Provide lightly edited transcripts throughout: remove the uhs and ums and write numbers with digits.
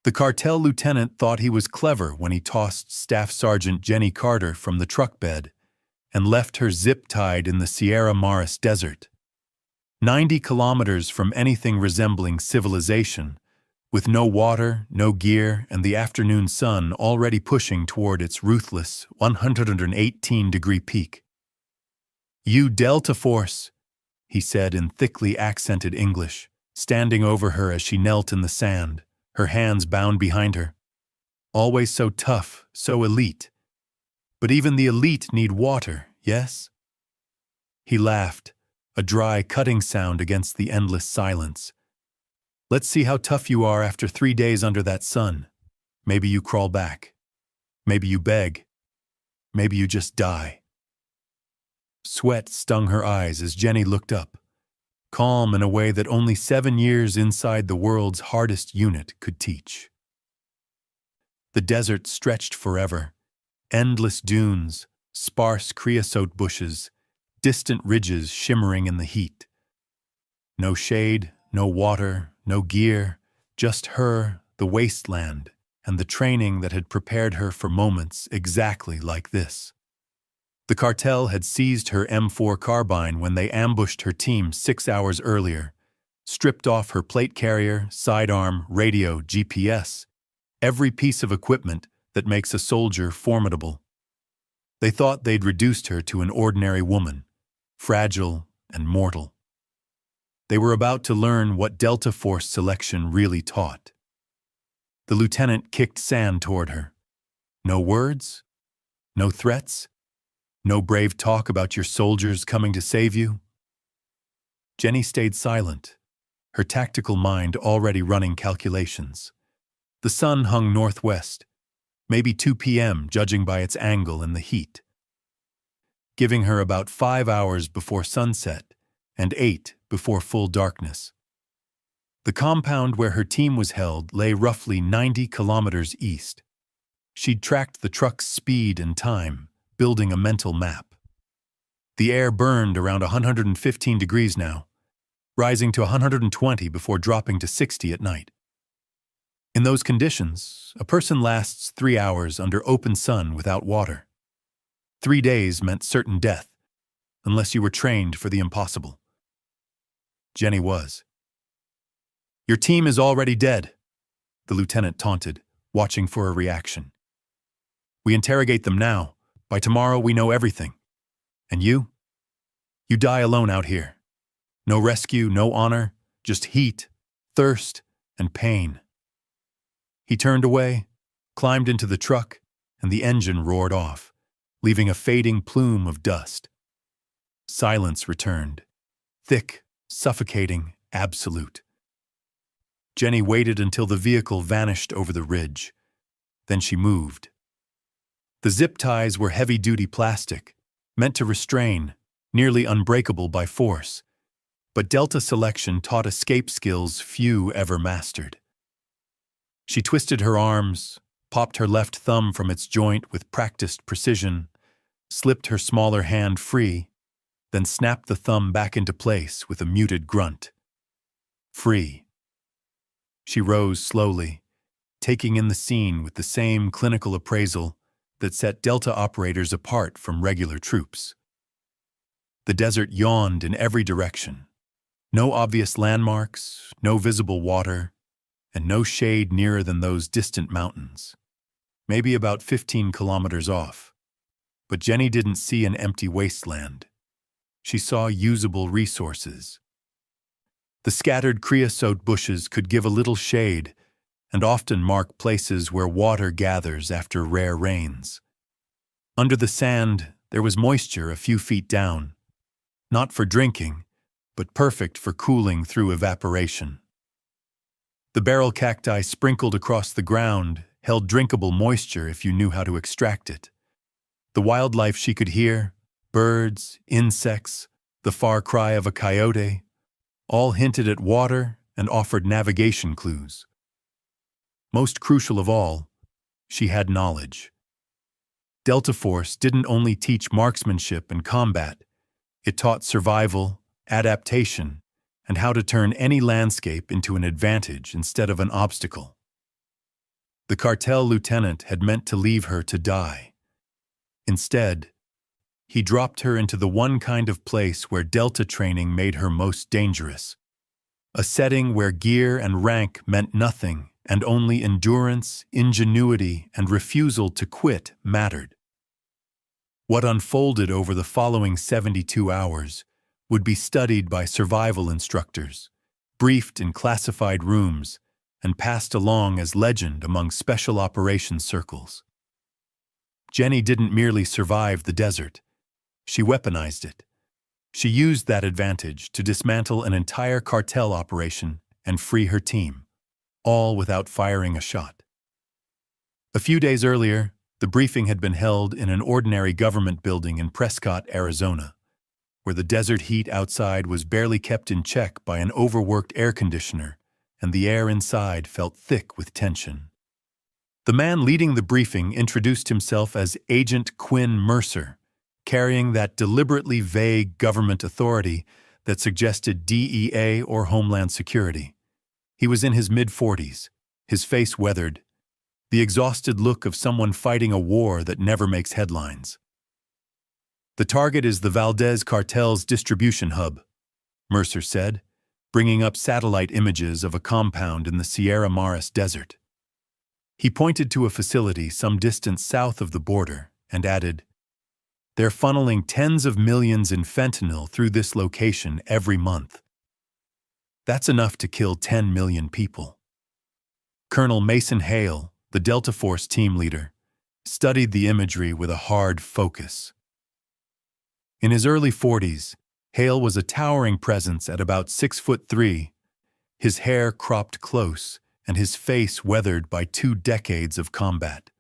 The cartel lieutenant thought he was clever when he tossed Staff Sergeant Jenny Carter from the truck bed and left her zip-tied in the Sierra Maris desert, 90 kilometers from anything resembling civilization, with no water, no gear, and the afternoon sun already pushing toward its ruthless 118-degree peak. "You Delta Force," he said in thickly accented English, standing over her as she knelt in the sand, her hands bound behind her. "Always so tough, so elite. But even the elite need water, yes?" He laughed, a dry, cutting sound against the endless silence. "Let's see how tough you are after 3 days under that sun. Maybe you crawl back. Maybe you beg. Maybe you just die." Sweat stung her eyes as Jenny looked up, calm in a way that only 7 years inside the world's hardest unit could teach. The desert stretched forever, endless dunes, sparse creosote bushes, distant ridges shimmering in the heat. No shade, no water, no gear, just her, the wasteland, and the training that had prepared her for moments exactly like this. The cartel had seized her M4 carbine when they ambushed her team 6 hours earlier, stripped off her plate carrier, sidearm, radio, GPS, every piece of equipment that makes a soldier formidable. They thought they'd reduced her to an ordinary woman, fragile and mortal. They were about to learn what Delta Force selection really taught. The lieutenant kicked sand toward her. No words? No threats? No brave talk about your soldiers coming to save you? Jenny stayed silent, her tactical mind already running calculations. The sun hung northwest, maybe 2 p.m. judging by its angle and the heat, giving her about 5 hours before sunset and 8 before full darkness. The compound where her team was held lay roughly 90 kilometers east. She'd tracked the truck's speed and time, building a mental map. The air burned around 115 degrees now, rising to 120 before dropping to 60 at night. In those conditions, a person lasts 3 hours under open sun without water. 3 days meant certain death, unless you were trained for the impossible. Jenny was. "Your team is already dead," the lieutenant taunted, watching for a reaction. "We interrogate them now. By tomorrow we know everything. And you? You die alone out here. No rescue, no honor, just heat, thirst, and pain." He turned away, climbed into the truck, and the engine roared off, leaving a fading plume of dust. Silence returned, thick, suffocating, absolute. Jenny waited until the vehicle vanished over the ridge. Then she moved. The zip ties were heavy-duty plastic, meant to restrain, nearly unbreakable by force. But Delta selection taught escape skills few ever mastered. She twisted her arms, popped her left thumb from its joint with practiced precision, slipped her smaller hand free, then snapped the thumb back into place with a muted grunt. Free. She rose slowly, taking in the scene with the same clinical appraisal that set Delta operators apart from regular troops. The desert yawned in every direction. No obvious landmarks, no visible water, and no shade nearer than those distant mountains, maybe about 15 kilometers off. But Jenny didn't see an empty wasteland. She saw usable resources. The scattered creosote bushes could give a little shade and often mark places where water gathers after rare rains. Under the sand, there was moisture a few feet down, not for drinking, but perfect for cooling through evaporation. The barrel cacti sprinkled across the ground held drinkable moisture if you knew how to extract it. The wildlife she could hear, birds, insects, the far cry of a coyote, all hinted at water and offered navigation clues. Most crucial of all, she had knowledge. Delta Force didn't only teach marksmanship and combat, it taught survival, adaptation, and how to turn any landscape into an advantage instead of an obstacle. The cartel lieutenant had meant to leave her to die. Instead, he dropped her into the one kind of place where Delta training made her most dangerous. A setting where gear and rank meant nothing, and only endurance, ingenuity, and refusal to quit mattered. What unfolded over the following 72 hours would be studied by survival instructors, briefed in classified rooms, and passed along as legend among special operations circles. Jenny didn't merely survive the desert. She weaponized it. She used that advantage to dismantle an entire cartel operation and free her team, all without firing a shot. A few days earlier, the briefing had been held in an ordinary government building in Prescott, Arizona, where the desert heat outside was barely kept in check by an overworked air conditioner, and the air inside felt thick with tension. The man leading the briefing introduced himself as Agent Quinn Mercer, carrying that deliberately vague government authority that suggested DEA or Homeland Security. He was in his mid-40s, his face weathered, the exhausted look of someone fighting a war that never makes headlines. "The target is the Valdez cartel's distribution hub," Mercer said, bringing up satellite images of a compound in the Sierra Maris desert. He pointed to a facility some distance south of the border and added, "They're funneling tens of millions in fentanyl through this location every month. That's enough to kill 10 million people." Colonel Mason Hale, the Delta Force team leader, studied the imagery with a hard focus. In his early 40s, Hale was a towering presence at about 6'3", his hair cropped close and his face weathered by 2 decades of combat.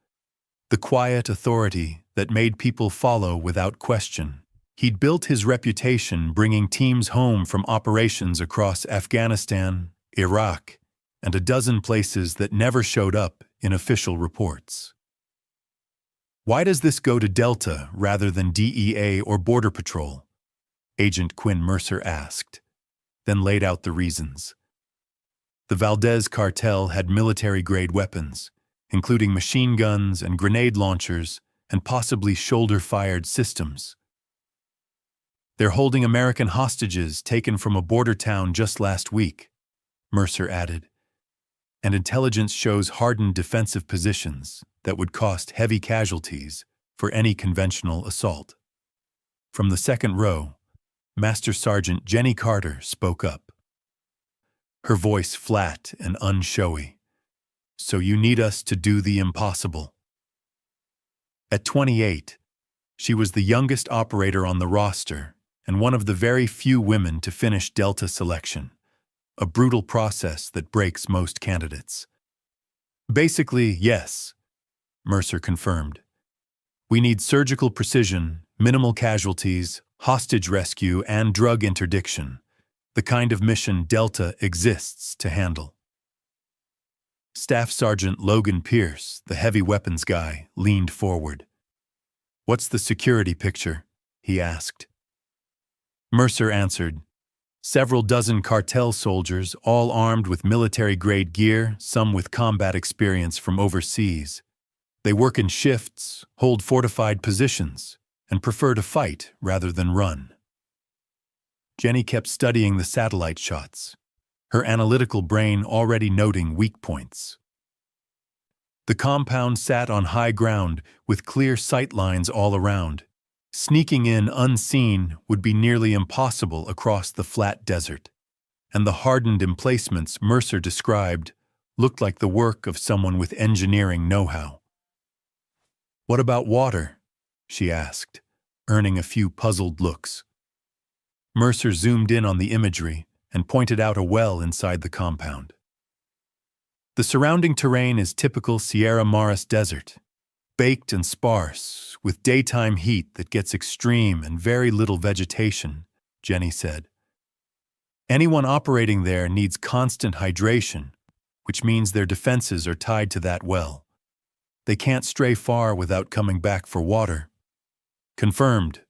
The quiet authority that made people follow without question. He'd built his reputation bringing teams home from operations across Afghanistan, Iraq, and a dozen places that never showed up in official reports. "Why does this go to Delta rather than DEA or Border Patrol?" Agent Quinn Mercer asked, then laid out the reasons. The Valdez cartel had military-grade weapons, including machine guns and grenade launchers and possibly shoulder-fired systems. "They're holding American hostages taken from a border town just last week," Mercer added, "and intelligence shows hardened defensive positions that would cost heavy casualties for any conventional assault." From the second row, Master Sergeant Jenny Carter spoke up, her voice flat and unshowy. "So you need us to do the impossible." At 28, she was the youngest operator on the roster and one of the very few women to finish Delta selection, a brutal process that breaks most candidates. "Basically, yes," Mercer confirmed. "We need surgical precision, minimal casualties, hostage rescue, and drug interdiction, the kind of mission Delta exists to handle." Staff Sergeant Logan Pierce, the heavy weapons guy, leaned forward. "What's the security picture?" he asked. Mercer answered, "Several dozen cartel soldiers, all armed with military-grade gear, some with combat experience from overseas. They work in shifts, hold fortified positions, and prefer to fight rather than run." Jenny kept studying the satellite shots, her analytical brain already noting weak points. The compound sat on high ground with clear sight lines all around. Sneaking in unseen would be nearly impossible across the flat desert, and the hardened emplacements Mercer described looked like the work of someone with engineering know-how. "What about water?" she asked, earning a few puzzled looks. Mercer zoomed in on the imagery and pointed out a well inside the compound. "The surrounding terrain is typical Sierra Maris desert, baked and sparse, with daytime heat that gets extreme and very little vegetation," Jenny said. "Anyone operating there needs constant hydration, which means their defenses are tied to that well. They can't stray far without coming back for water." "Confirmed,"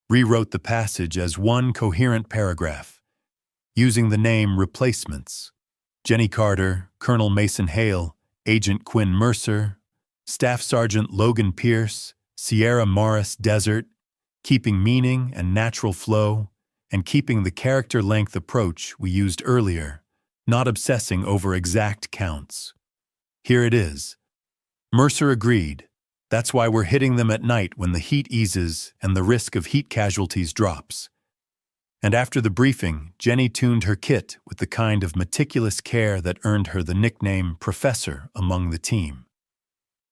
rewrote the passage as one coherent paragraph, using the name replacements. Jenny Carter, Colonel Mason Hale, Agent Quinn Mercer, Staff Sergeant Logan Pierce, Sierra Morris Desert, keeping meaning and natural flow, and keeping the character length approach we used earlier, not obsessing over exact counts. Here it is. Mercer agreed. That's why we're hitting them at night when the heat eases and the risk of heat casualties drops. And after the briefing, Jenny tuned her kit with the kind of meticulous care that earned her the nickname Professor among the team.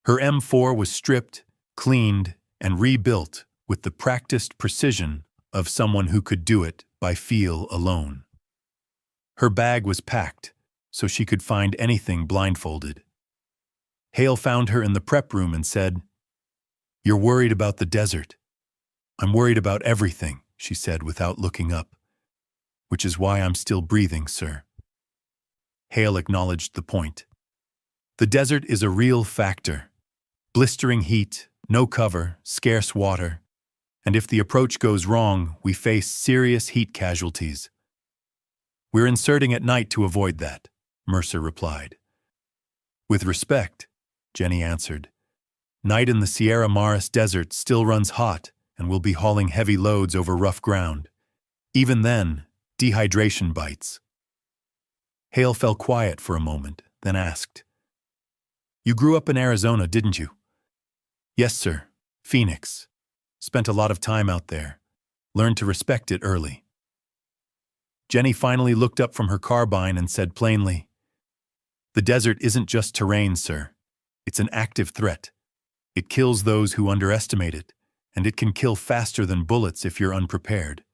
Her M4 was stripped, cleaned, and rebuilt with the practiced precision of someone who could do it by feel alone. Her bag was packed, so she could find anything blindfolded. Hale found her in the prep room and said, "You're worried about the desert." "I'm worried about everything," she said without looking up. "Which is why I'm still breathing, sir." Hale acknowledged the point. The desert is a real factor. Blistering heat, no cover, scarce water, and if the approach goes wrong, we face serious heat casualties. "We're inserting at night to avoid that," Mercer replied. "With respect," Jenny answered. "Night in the Sierra Morris Desert still runs hot, and we'll be hauling heavy loads over rough ground. Even then, dehydration bites." Hale fell quiet for a moment, then asked, "You grew up in Arizona, didn't you?" "Yes, sir. Phoenix. Spent a lot of time out there. Learned to respect it early." Jenny finally looked up from her carbine and said plainly, "The desert isn't just terrain, sir. It's an active threat. It kills those who underestimate it, and it can kill faster than bullets if you're unprepared.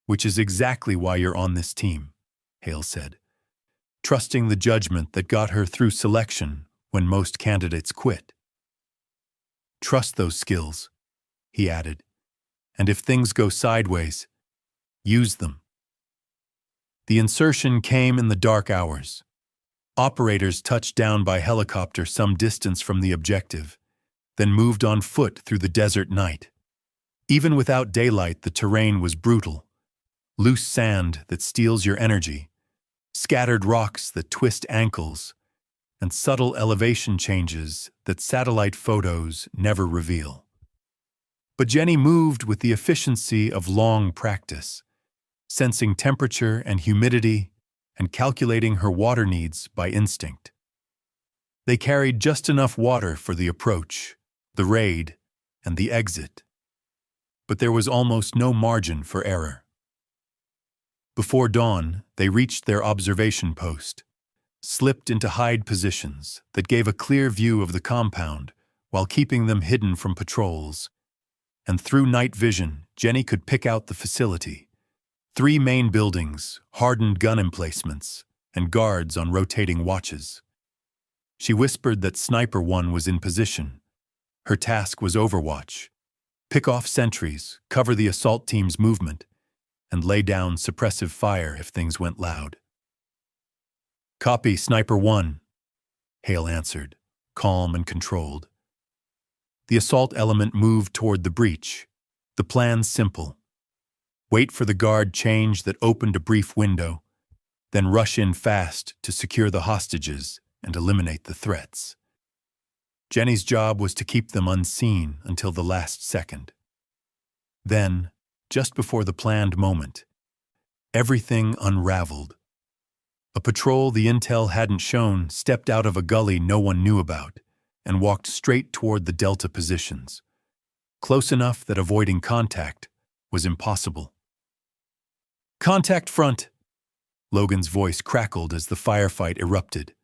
Which is exactly why you're on this team," Hale said, trusting the judgment that got her through selection when most candidates quit. "Trust those skills," he added, "and if things go sideways, use them." The insertion came in the dark hours. Operators touched down by helicopter some distance from the objective, then moved on foot through the desert night. Even without daylight, the terrain was brutal. Loose sand that steals your energy, scattered rocks that twist ankles, and subtle elevation changes that satellite photos never reveal. But Jenny moved with the efficiency of long practice, sensing temperature and humidity and calculating her water needs by instinct. They carried just enough water for the approach, the raid, and the exit. But there was almost no margin for error. Before dawn, they reached their observation post, slipped into hide positions that gave a clear view of the compound while keeping them hidden from patrols. And through night vision, Jenny could pick out the facility. 3 main buildings, hardened gun emplacements, and guards on rotating watches. She whispered that Sniper 1 was in position. Her task was overwatch. Pick off sentries, cover the assault team's movement, and lay down suppressive fire if things went loud. "Copy, Sniper 1, Hale answered, calm and controlled. The assault element moved toward the breach. The plan simple. Wait for the guard change that opened a brief window, then rush in fast to secure the hostages and eliminate the threats. Jenny's job was to keep them unseen until the last second. Then, just before the planned moment, everything unraveled. A patrol the intel hadn't shown stepped out of a gully no one knew about and walked straight toward the Delta positions, close enough that avoiding contact was impossible. "Contact front!" Logan's voice crackled as the firefight erupted.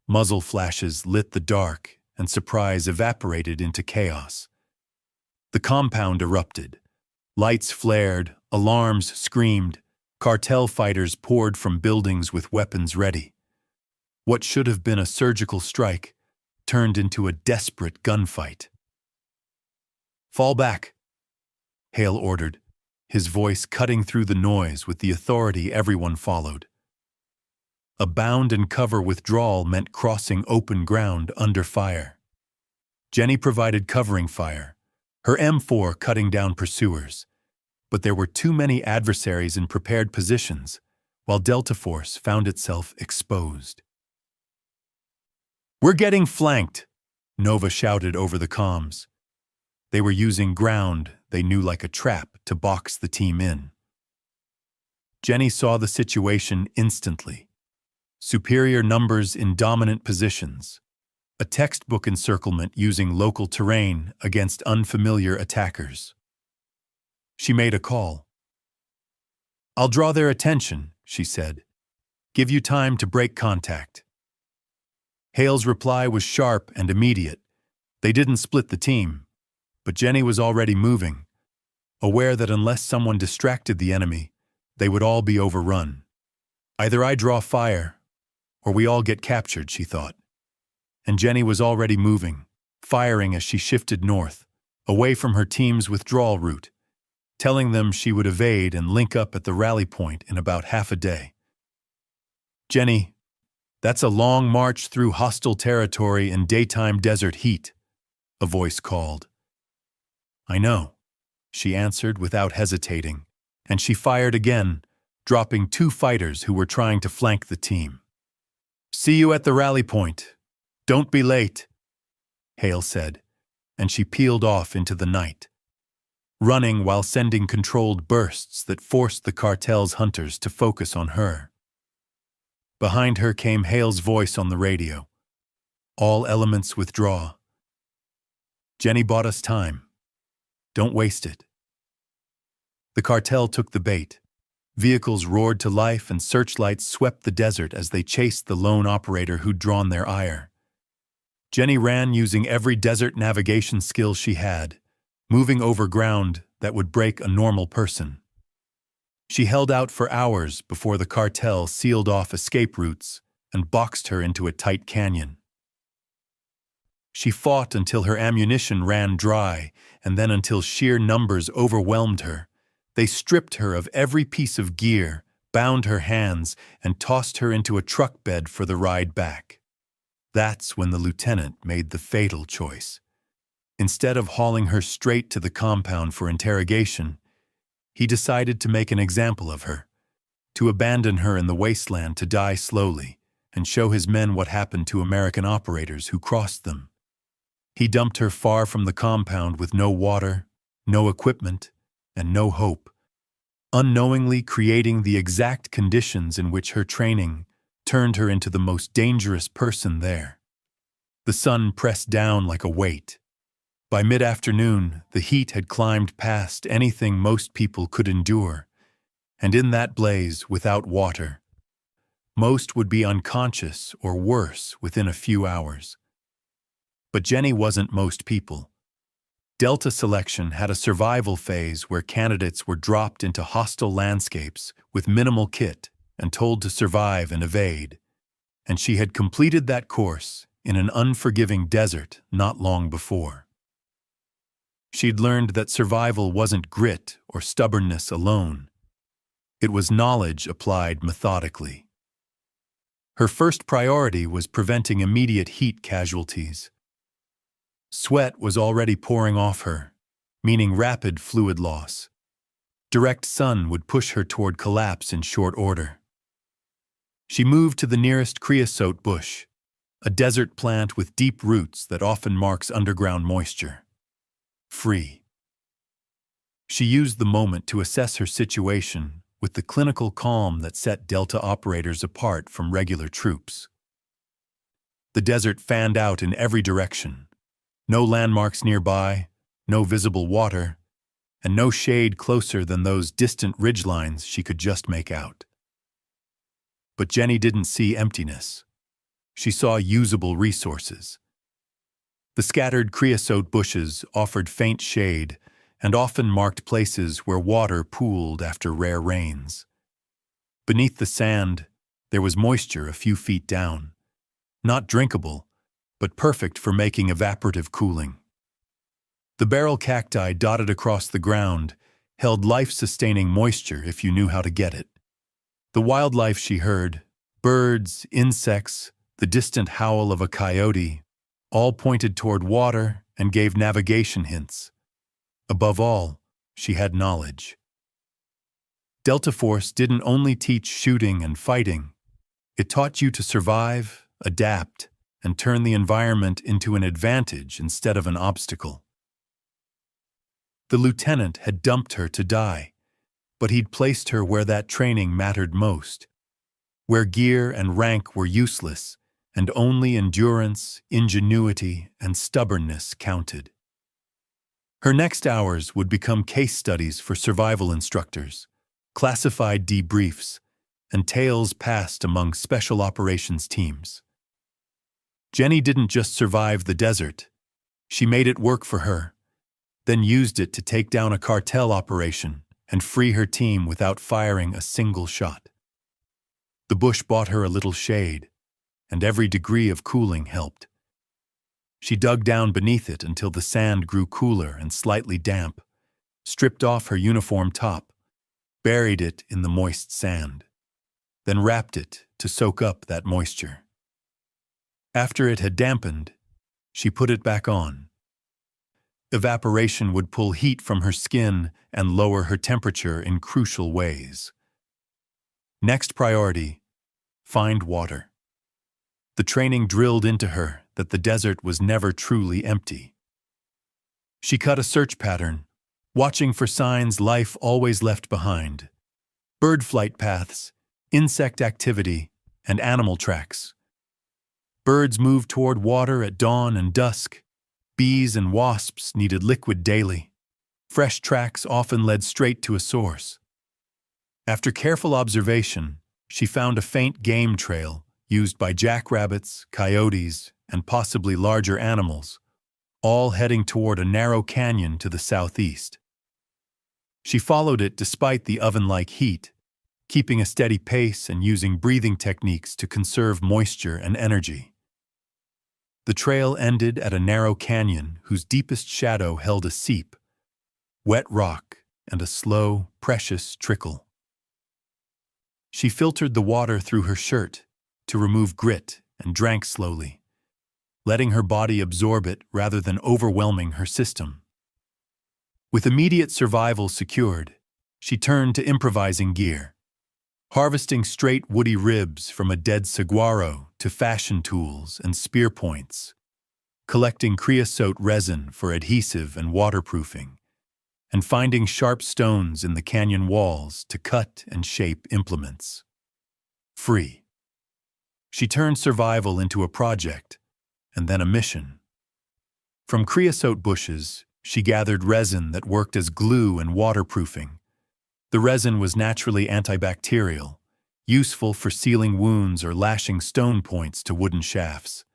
Muzzle flashes lit the dark, and surprise evaporated into chaos. The compound erupted. Lights flared, alarms screamed, cartel fighters poured from buildings with weapons ready. What should have been a surgical strike turned into a desperate gunfight. "Fall back," Hale ordered, his voice cutting through the noise with the authority everyone followed. A bound and cover withdrawal meant crossing open ground under fire. Jenny provided covering fire, her M4 cutting down pursuers, but there were too many adversaries in prepared positions, while Delta Force found itself exposed. "We're getting flanked," Nova shouted over the comms. They were using ground they knew like a trap to box the team in. Jenny saw the situation instantly. Superior numbers in dominant positions. A textbook encirclement using local terrain against unfamiliar attackers. She made a call. "I'll draw their attention," she said. "Give you time to break contact." Hale's reply was sharp and immediate. They didn't split the team, but Jenny was already moving, aware that unless someone distracted the enemy, they would all be overrun. "Either I draw fire, or we all get captured," she thought. And Jenny was already moving, firing as she shifted north, away from her team's withdrawal route, telling them she would evade and link up at the rally point in about half a day. "Jenny, that's a long march through hostile territory in daytime desert heat," a voice called. "I know," she answered without hesitating, and she fired again, dropping 2 fighters who were trying to flank the team. "See you at the rally point. Don't be late," Hale said, and she peeled off into the night, running while sending controlled bursts that forced the cartel's hunters to focus on her. Behind her came Hale's voice on the radio. "All elements withdraw. Jenny bought us time. Don't waste it." The cartel took the bait. Vehicles roared to life and searchlights swept the desert as they chased the lone operator who'd drawn their ire. Jenny ran using every desert navigation skill she had, moving over ground that would break a normal person. She held out for hours before the cartel sealed off escape routes and boxed her into a tight canyon. She fought until her ammunition ran dry, and then until sheer numbers overwhelmed her. They stripped her of every piece of gear, bound her hands, and tossed her into a truck bed for the ride back. That's when the lieutenant made the fatal choice. Instead of hauling her straight to the compound for interrogation, he decided to make an example of her, to abandon her in the wasteland to die slowly, and show his men what happened to American operators who crossed them. He dumped her far from the compound with no water, no equipment, and no hope, unknowingly creating the exact conditions in which her training turned her into the most dangerous person there. The sun pressed down like a weight. By mid-afternoon, the heat had climbed past anything most people could endure, and in that blaze, without water, most would be unconscious or worse within a few hours. But Jenny wasn't most people. Delta selection had a survival phase where candidates were dropped into hostile landscapes with minimal kit and told to survive and evade, and she had completed that course in an unforgiving desert not long before. She'd learned that survival wasn't grit or stubbornness alone. It was knowledge applied methodically. Her first priority was preventing immediate heat casualties. Sweat was already pouring off her, meaning rapid fluid loss. Direct sun would push her toward collapse in short order. She moved to the nearest creosote bush, a desert plant with deep roots that often marks underground moisture. Free. She used the moment to assess her situation with the clinical calm that set Delta operators apart from regular troops. The desert fanned out in every direction. No landmarks nearby, no visible water, and no shade closer than those distant ridgelines she could just make out. But Jenny didn't see emptiness. She saw usable resources. The scattered creosote bushes offered faint shade and often marked places where water pooled after rare rains. Beneath the sand, there was moisture a few feet down. Not drinkable, but perfect for making evaporative cooling. The barrel cacti dotted across the ground held life-sustaining moisture if you knew how to get it. The wildlife she heard, birds, insects, the distant howl of a coyote, all pointed toward water and gave navigation hints. Above all, she had knowledge. Delta Force didn't only teach shooting and fighting. It taught you to survive, adapt, and turn the environment into an advantage instead of an obstacle. The lieutenant had dumped her to die, but he'd placed her where that training mattered most, where gear and rank were useless, and only endurance, ingenuity, and stubbornness counted. Her next hours would become case studies for survival instructors, classified debriefs, and tales passed among special operations teams. Jenny didn't just survive the desert. She made it work for her, then used it to take down a cartel operation and free her team without firing a single shot. The bush bought her a little shade, and every degree of cooling helped. She dug down beneath it until the sand grew cooler and slightly damp, stripped off her uniform top, buried it in the moist sand, then wrapped it to soak up that moisture. After it had dampened, she put it back on. Evaporation would pull heat from her skin and lower her temperature in crucial ways. Next priority, find water. The training drilled into her that the desert was never truly empty. She cut a search pattern, watching for signs life always left behind: bird flight paths, insect activity, and animal tracks. Birds moved toward water at dawn and dusk. Bees and wasps needed liquid daily. Fresh tracks often led straight to a source. After careful observation, she found a faint game trail used by jackrabbits, coyotes, and possibly larger animals, all heading toward a narrow canyon to the southeast. She followed it despite the oven-like heat, keeping a steady pace and using breathing techniques to conserve moisture and energy. The trail ended at a narrow canyon whose deepest shadow held a seep, wet rock, and a slow, precious trickle. She filtered the water through her shirt to remove grit and drank slowly, letting her body absorb it rather than overwhelming her system. With immediate survival secured, she turned to improvising gear, harvesting straight woody ribs from a dead saguaro to fashion tools and spear points, collecting creosote resin for adhesive and waterproofing, and finding sharp stones in the canyon walls to cut and shape implements. Free. She turned survival into a project, and then a mission. From creosote bushes, she gathered resin that worked as glue and waterproofing. The resin was naturally antibacterial, useful for sealing wounds or lashing stone points to wooden shafts.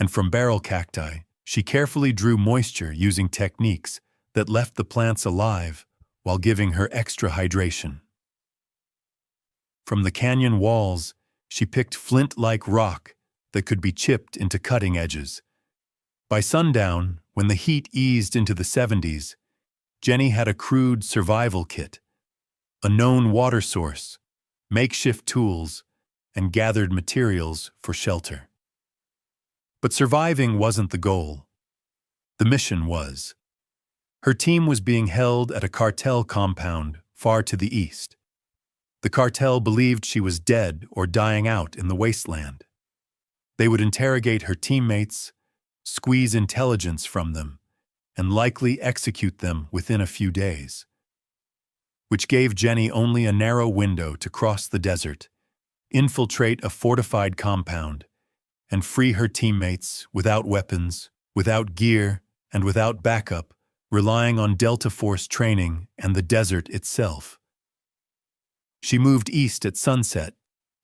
And from barrel cacti, she carefully drew moisture using techniques that left the plants alive while giving her extra hydration. From the canyon walls, she picked flint-like rock that could be chipped into cutting edges. By sundown, when the heat eased into the 70s, Jenny had a crude survival kit, a known water source, makeshift tools, and gathered materials for shelter. But surviving wasn't the goal. The mission was. Her team was being held at a cartel compound far to the east. The cartel believed she was dead or dying out in the wasteland. They would interrogate her teammates, squeeze intelligence from them, and likely execute them within a few days, which gave Jenny only a narrow window to cross the desert, infiltrate a fortified compound, and free her teammates without weapons, without gear, and without backup, relying on Delta Force training and the desert itself. She moved east at sunset,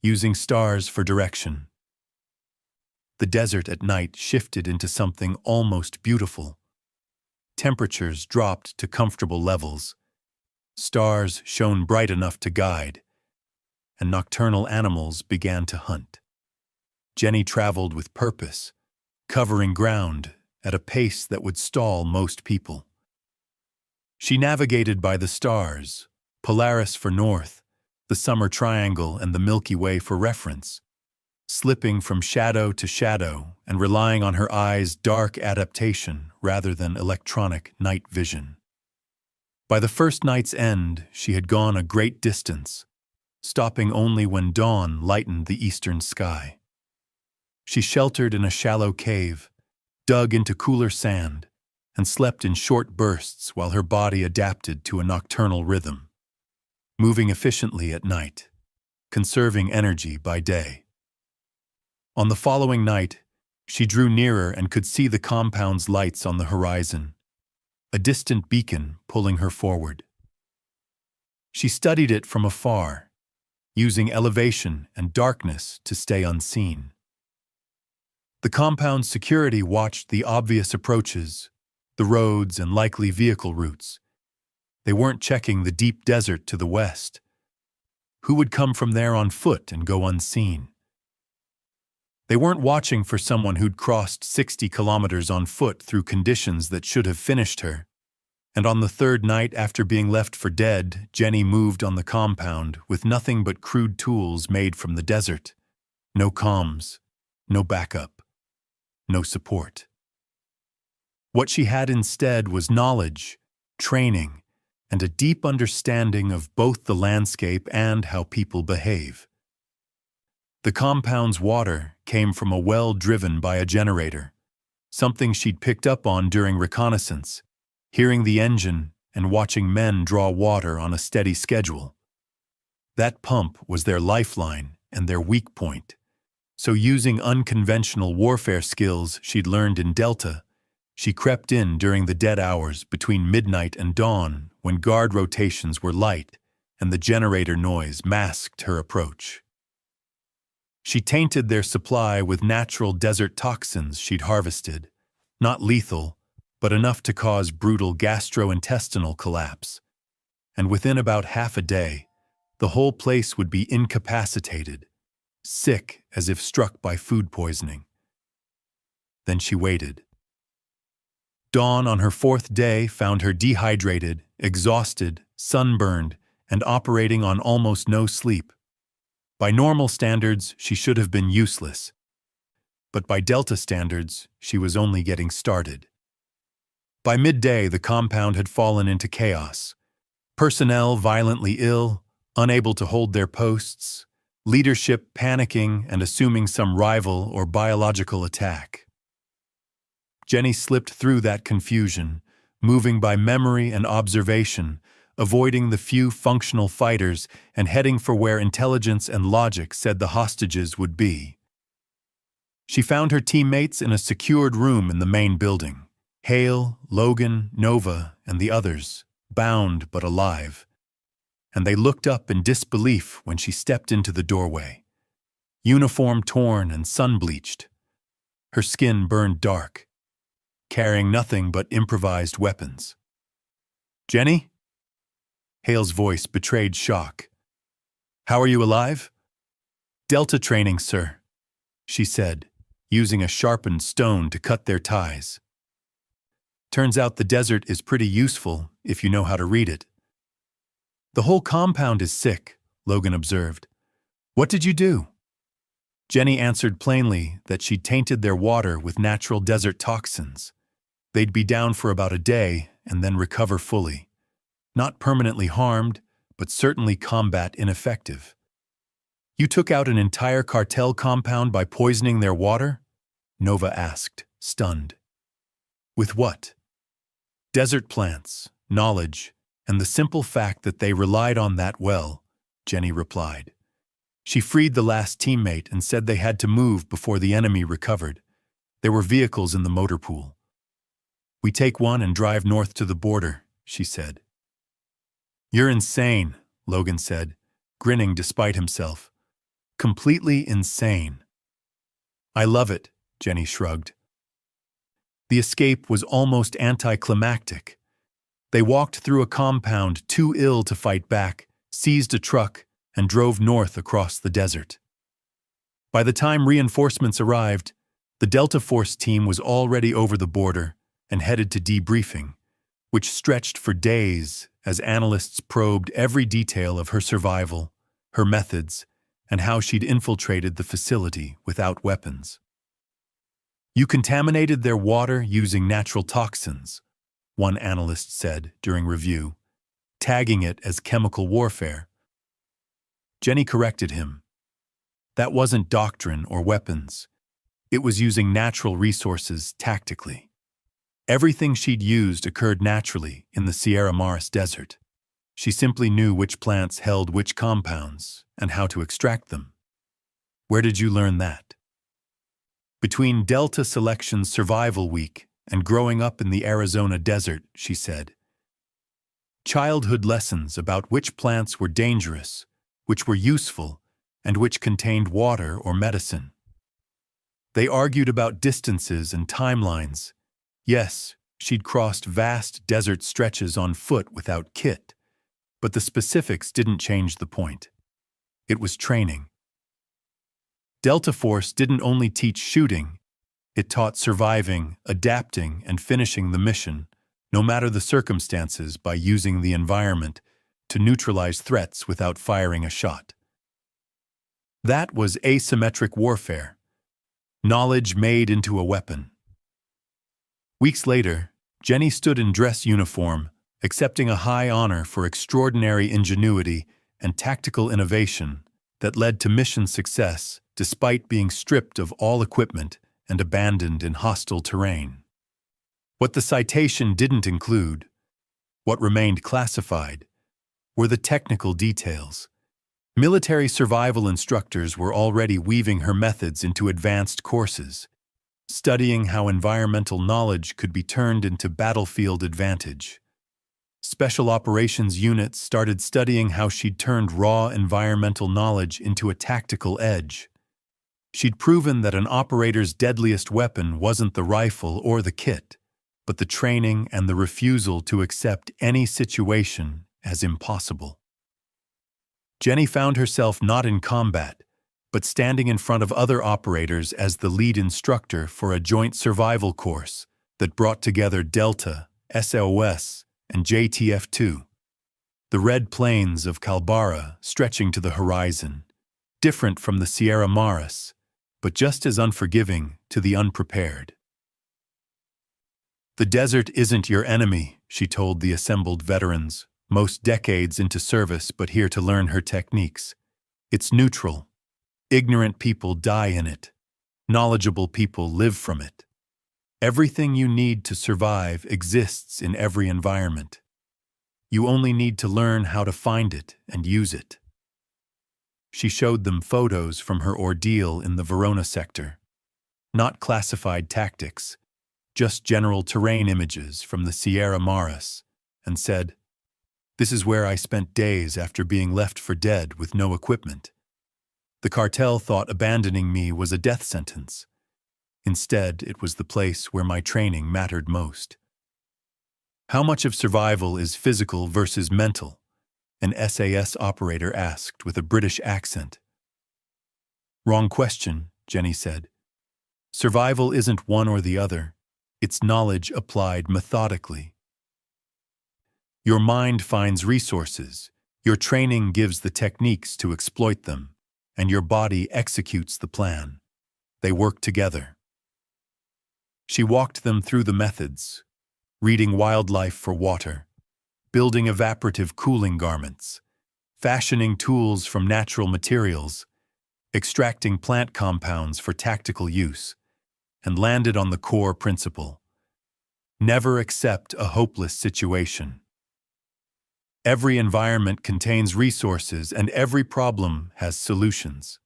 using stars for direction. The desert at night shifted into something almost beautiful. Temperatures dropped to comfortable levels. Stars shone bright enough to guide, and nocturnal animals began to hunt. Jenny traveled with purpose, covering ground at a pace that would stall most people. She navigated by the stars, Polaris for north, the Summer Triangle and the Milky Way for reference, slipping from shadow to shadow and relying on her eyes' dark adaptation rather than electronic night vision. By the first night's end, she had gone a great distance, stopping only when dawn lightened the eastern sky. She sheltered in a shallow cave, dug into cooler sand, and slept in short bursts while her body adapted to a nocturnal rhythm, moving efficiently at night, conserving energy by day. On the following night, she drew nearer and could see the compound's lights on the horizon, a distant beacon pulling her forward. She studied it from afar, using elevation and darkness to stay unseen. The compound's security watched the obvious approaches, the roads and likely vehicle routes. They weren't checking the deep desert to the west. Who would come from there on foot and go unseen? They weren't watching for someone who'd crossed 60 kilometers on foot through conditions that should have finished her. And on the third night after being left for dead, Jenny moved on the compound with nothing but crude tools made from the desert. No comms, no backup, no support. What she had instead was knowledge, training, and a deep understanding of both the landscape and how people behave. The compound's water came from a well driven by a generator, something she'd picked up on during reconnaissance, hearing the engine and watching men draw water on a steady schedule. That pump was their lifeline and their weak point, so using unconventional warfare skills she'd learned in Delta, she crept in during the dead hours between midnight and dawn when guard rotations were light and the generator noise masked her approach. She tainted their supply with natural desert toxins she'd harvested, not lethal, but enough to cause brutal gastrointestinal collapse. And within about half a day, the whole place would be incapacitated, sick as if struck by food poisoning. Then she waited. Dawn on her fourth day found her dehydrated, exhausted, sunburned, and operating on almost no sleep. By normal standards, she should have been useless. But by Delta standards, she was only getting started. By midday, the compound had fallen into chaos. Personnel violently ill, unable to hold their posts, leadership panicking and assuming some rival or biological attack. Jenny slipped through that confusion, moving by memory and observation, avoiding the few functional fighters and heading for where intelligence and logic said the hostages would be. She found her teammates in a secured room in the main building. Hale, Logan, Nova, and the others, bound but alive. And they looked up in disbelief when she stepped into the doorway. Uniform torn and sun-bleached. Her skin burned dark, carrying nothing but improvised weapons. "Jenny?" Hale's voice betrayed shock. "How are you alive?" "Delta training, sir," she said, using a sharpened stone to cut their ties. "Turns out the desert is pretty useful if you know how to read it." "The whole compound is sick," Logan observed. "What did you do?" Jenny answered plainly that she'd tainted their water with natural desert toxins. They'd be down for about a day and then recover fully. Not permanently harmed, but certainly combat ineffective. "You took out an entire cartel compound by poisoning their water?" Nova asked, stunned. "With what?" "Desert plants, knowledge, and the simple fact that they relied on that well," Jenny replied. She freed the last teammate and said they had to move before the enemy recovered. There were vehicles in the motor pool. "We take one and drive north to the border," she said. "You're insane," Logan said, grinning despite himself. "Completely insane." "I love it," Jenny shrugged. The escape was almost anticlimactic. They walked through a compound too ill to fight back, seized a truck, and drove north across the desert. By the time reinforcements arrived, the Delta Force team was already over the border and headed to debriefing, which stretched for days as analysts probed every detail of her survival, her methods, and how she'd infiltrated the facility without weapons. "You contaminated their water using natural toxins," one analyst said during review, tagging it as chemical warfare. Jenny corrected him. "That wasn't doctrine or weapons. It was using natural resources tactically. Everything she'd used occurred naturally in the Sierra Maris Desert. She simply knew which plants held which compounds and how to extract them. Where did you learn that? Between Delta Selection's Survival Week and growing up in the Arizona desert, she said. Childhood lessons about which plants were dangerous, which were useful, and which contained water or medicine. They argued about distances and timelines. Yes, she'd crossed vast desert stretches on foot without kit, but the specifics didn't change the point. It was training. Delta Force didn't only teach shooting, it taught surviving, adapting, and finishing the mission, no matter the circumstances, by using the environment to neutralize threats without firing a shot. That was asymmetric warfare, knowledge made into a weapon. Weeks later, Jenny stood in dress uniform, accepting a high honor for extraordinary ingenuity and tactical innovation that led to mission success despite being stripped of all equipment and abandoned in hostile terrain. What the citation didn't include, what remained classified, were the technical details. Military survival instructors were already weaving her methods into advanced courses, studying how environmental knowledge could be turned into battlefield advantage. Special operations units started studying how she'd turned raw environmental knowledge into a tactical edge. She'd proven that an operator's deadliest weapon wasn't the rifle or the kit, but the training and the refusal to accept any situation as impossible. Jenny found herself not in combat, but standing in front of other operators as the lead instructor for a joint survival course that brought together Delta, SOS, and JTF-2. The red plains of Kalbarra stretching to the horizon, different from the Sierra Maris, but just as unforgiving to the unprepared. The desert isn't your enemy, she told the assembled veterans, most decades into service but here to learn her techniques. It's neutral. Ignorant people die in it. Knowledgeable people live from it. Everything you need to survive exists in every environment. You only need to learn how to find it and use it. She showed them photos from her ordeal in the Verona sector. Not classified tactics, just general terrain images from the Sierra Maris, and said, "This is where I spent days after being left for dead with no equipment. The cartel thought abandoning me was a death sentence. Instead, it was the place where my training mattered most." How much of survival is physical versus mental? An SAS operator asked with a British accent. Wrong question, Jenny said. Survival isn't one or the other. It's knowledge applied methodically. Your mind finds resources, your training gives the techniques to exploit them, and your body executes the plan. They work together. She walked them through the methods, reading wildlife for water, building evaporative cooling garments, fashioning tools from natural materials, extracting plant compounds for tactical use, and landed on the core principle. Never accept a hopeless situation. Every environment contains resources and every problem has solutions.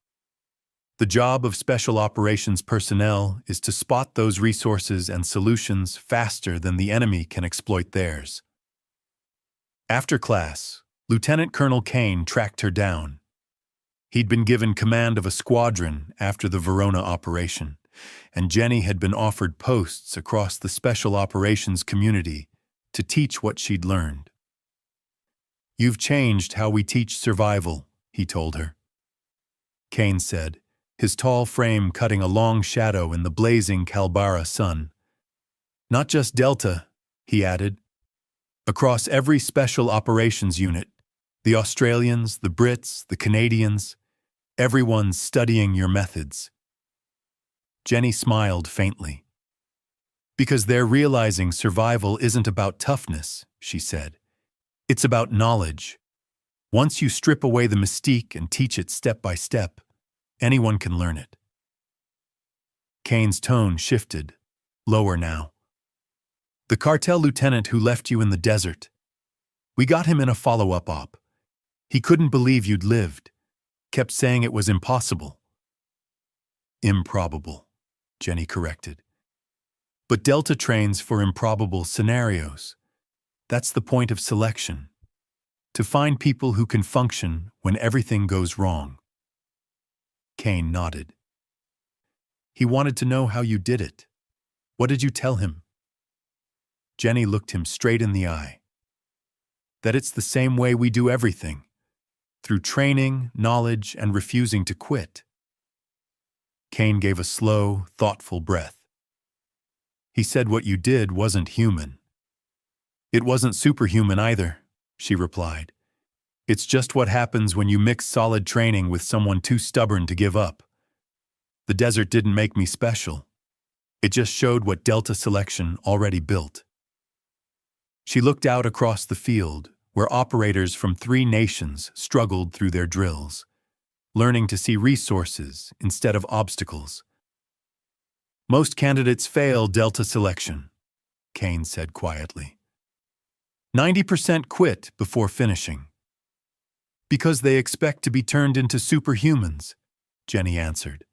The job of special operations personnel is to spot those resources and solutions faster than the enemy can exploit theirs. After class, Lieutenant Colonel Kane tracked her down. He'd been given command of a squadron after the Verona operation, and Jenny had been offered posts across the special operations community to teach what she'd learned. "You've changed how we teach survival," he told her. Kane said, his tall frame cutting a long shadow in the blazing Kalbarra sun. "Not just Delta," he added. "Across every special operations unit, the Australians, the Brits, the Canadians, everyone's studying your methods." Jenny smiled faintly. "Because they're realizing survival isn't about toughness," she said. "It's about knowledge. Once you strip away the mystique and teach it step by step, anyone can learn it." Kane's tone shifted, lower now. The cartel lieutenant who left you in the desert. We got him in a follow-up op. He couldn't believe you'd lived. Kept saying it was impossible. Improbable, Jenny corrected. But Delta trains for improbable scenarios. That's the point of selection. To find people who can function when everything goes wrong. Kane nodded. He wanted to know how you did it. What did you tell him? Jenny looked him straight in the eye. That it's the same way we do everything. Through training, knowledge, and refusing to quit. Kane gave a slow, thoughtful breath. He said what you did wasn't human. It wasn't superhuman either, she replied. It's just what happens when you mix solid training with someone too stubborn to give up. The desert didn't make me special. It just showed what Delta selection already built. She looked out across the field, where operators from 3 nations struggled through their drills, learning to see resources instead of obstacles. Most candidates fail Delta selection, Kane said quietly. 90% quit before finishing. Because they expect to be turned into superhumans, Jenny answered.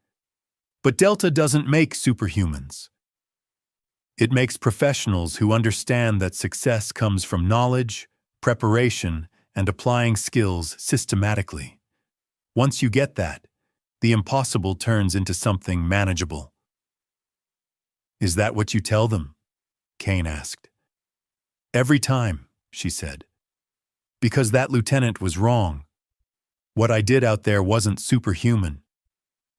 But Delta doesn't make superhumans. It makes professionals who understand that success comes from knowledge, preparation, and applying skills systematically. Once you get that, the impossible turns into something manageable. Is that what you tell them? Kane asked. Every time, she said. Because that lieutenant was wrong. What I did out there wasn't superhuman.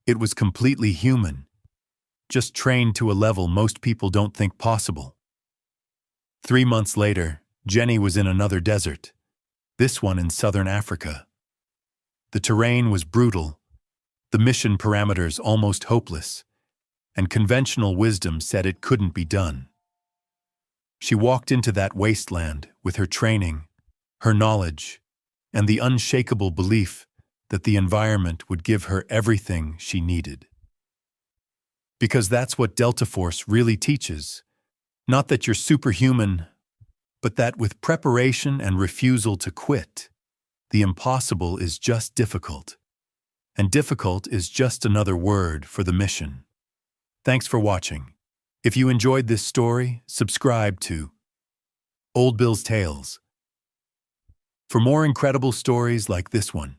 It was completely human. Just trained to a level most people don't think possible. 3 months later, Jenny was in another desert, this one in southern Africa. The terrain was brutal, the mission parameters almost hopeless, and conventional wisdom said it couldn't be done. She walked into that wasteland with her training, her knowledge, and the unshakable belief that the environment would give her everything she needed. Because that's what Delta Force really teaches. Not that you're superhuman, but that with preparation and refusal to quit, the impossible is just difficult. And difficult is just another word for the mission. Thanks for watching. If you enjoyed this story, subscribe to Old Bill's Tales for more incredible stories like this one.